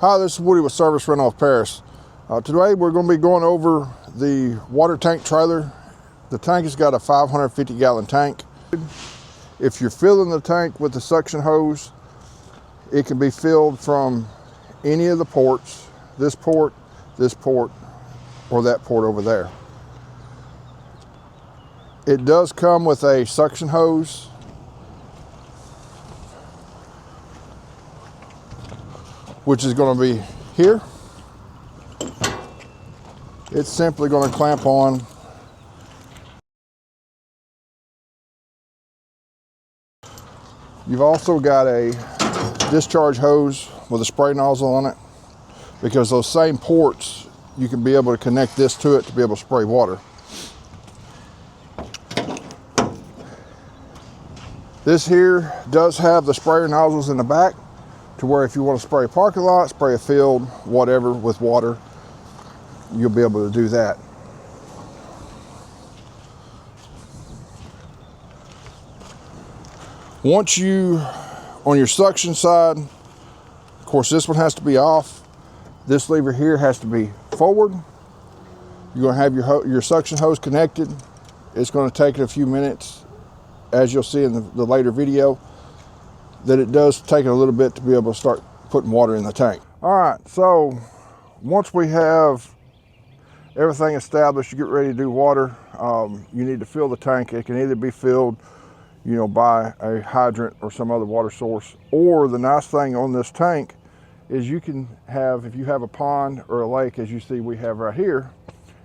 Hi, this is Woody with Service Rental of Paris. Today we're going to be going over the water tank trailer. The tank has got a 550 gallon tank. If you're filling the tank with the suction hose, it can be filled from any of the ports, this port, or that port over there. It does come with a suction hose. Which is going to be here. It's simply going to clamp on. You've also got a discharge hose with a spray nozzle on it, because those same ports, you can be able to connect this to it to be able to spray water. This here does have the sprayer nozzles in the back, to where if you want to spray a parking lot, spray a field, whatever with water, you'll be able to do that. Once you, on your suction side, of course this one has to be off. This lever here has to be forward. You're going to have your suction hose connected. It's going to take it a few minutes, as you'll see in the later video, that it does take a little bit to be able to start putting water in the tank. All right, so once we have everything established, you get ready to do water, you need to fill the tank. It can either be filled, by a hydrant or some other water source, or the nice thing on this tank is you can have, if you have a pond or a lake, as you see we have right here,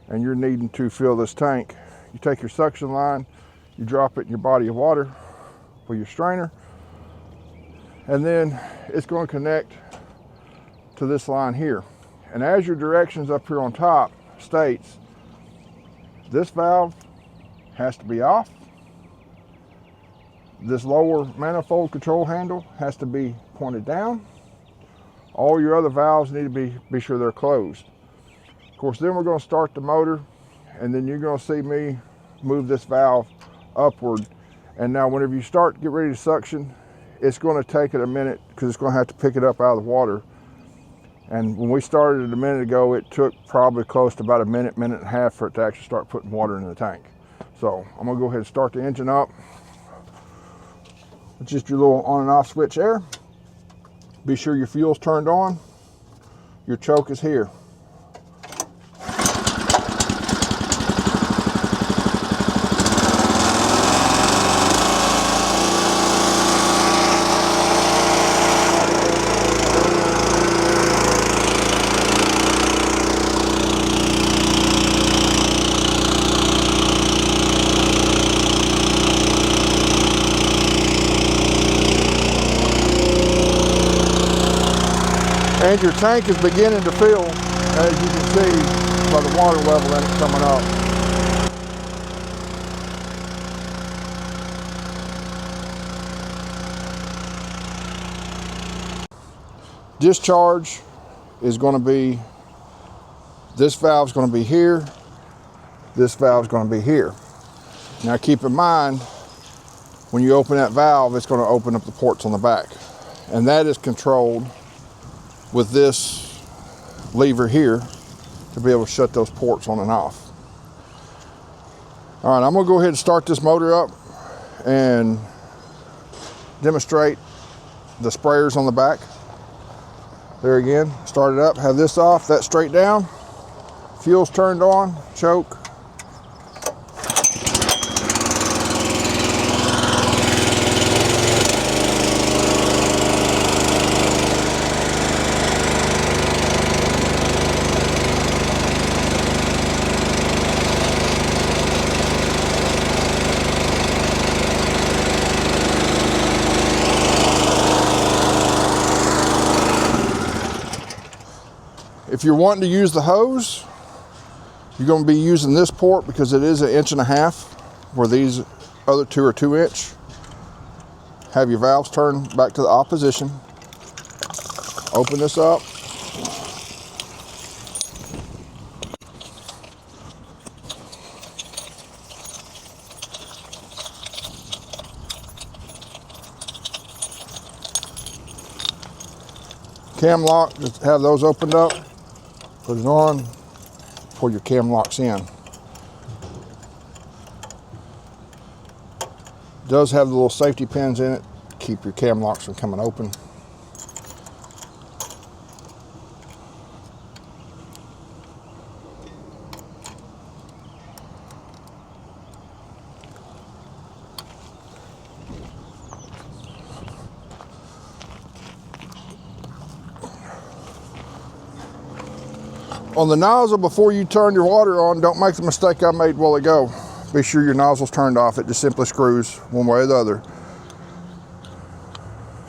and you're needing to fill this tank, you take your suction line, you drop it in your body of water with your strainer, and then it's going to connect to this line here. And as your directions up here on top states, this valve has to be off. This lower manifold control handle has to be pointed down. All your other valves need to be sure they're closed. Of course, then we're going to start the motor, and then you're going to see me move this valve upward. And now whenever you start, get ready to suction, it's going to take it a minute, because it's going to have to pick it up out of the water. And when we started it a minute ago, it took probably close to about a minute and a half for it to actually start putting water in the tank. So I'm going to go ahead and start the engine up with just your little on and off switch there. Be sure your fuel's turned on. Your choke is here. And your tank is beginning to fill, as you can see by the water level in it coming up. Discharge is going to be, this valve's going to be here, this valve's going to be here. Now keep in mind, when you open that valve, it's going to open up the ports on the back. And that is controlled with this lever here to be able to shut those ports on and off. All right, I'm gonna go ahead and start this motor up and demonstrate the sprayers on the back. There again, start it up, have this off, that straight down, fuel's turned on, choke. If you're wanting to use the hose, you're going to be using this port, because it is 1.5 inches, where these other two are 2 inch. Have your valves turned back to the opposition. Open this up. Cam lock, just have those opened up, put it on, pull your cam locks in. It does have the little safety pins in it, keep your cam locks from coming open. On the nozzle, before you turn your water on, don't make the mistake I made a while ago. Be sure your nozzle's turned off. It just simply screws one way or the other.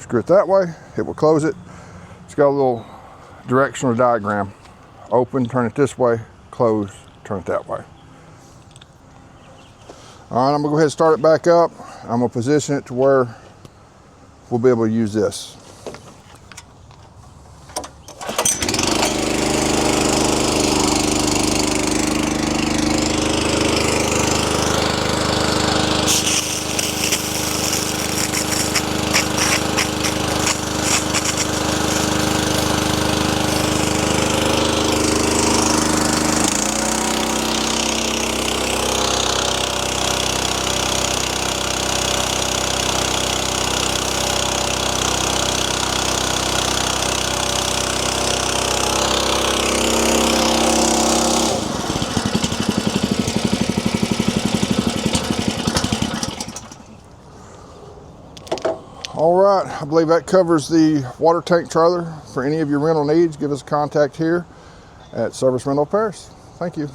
Screw it that way, it will close it. It's got a little directional diagram. Open, turn it this way, close, turn it that way. All right, I'm gonna go ahead and start it back up. I'm gonna position it to where we'll be able to use this. All right, I believe that covers the water tank trailer. For any of your rental needs, give us a contact here at Service Rental Paris. Thank you.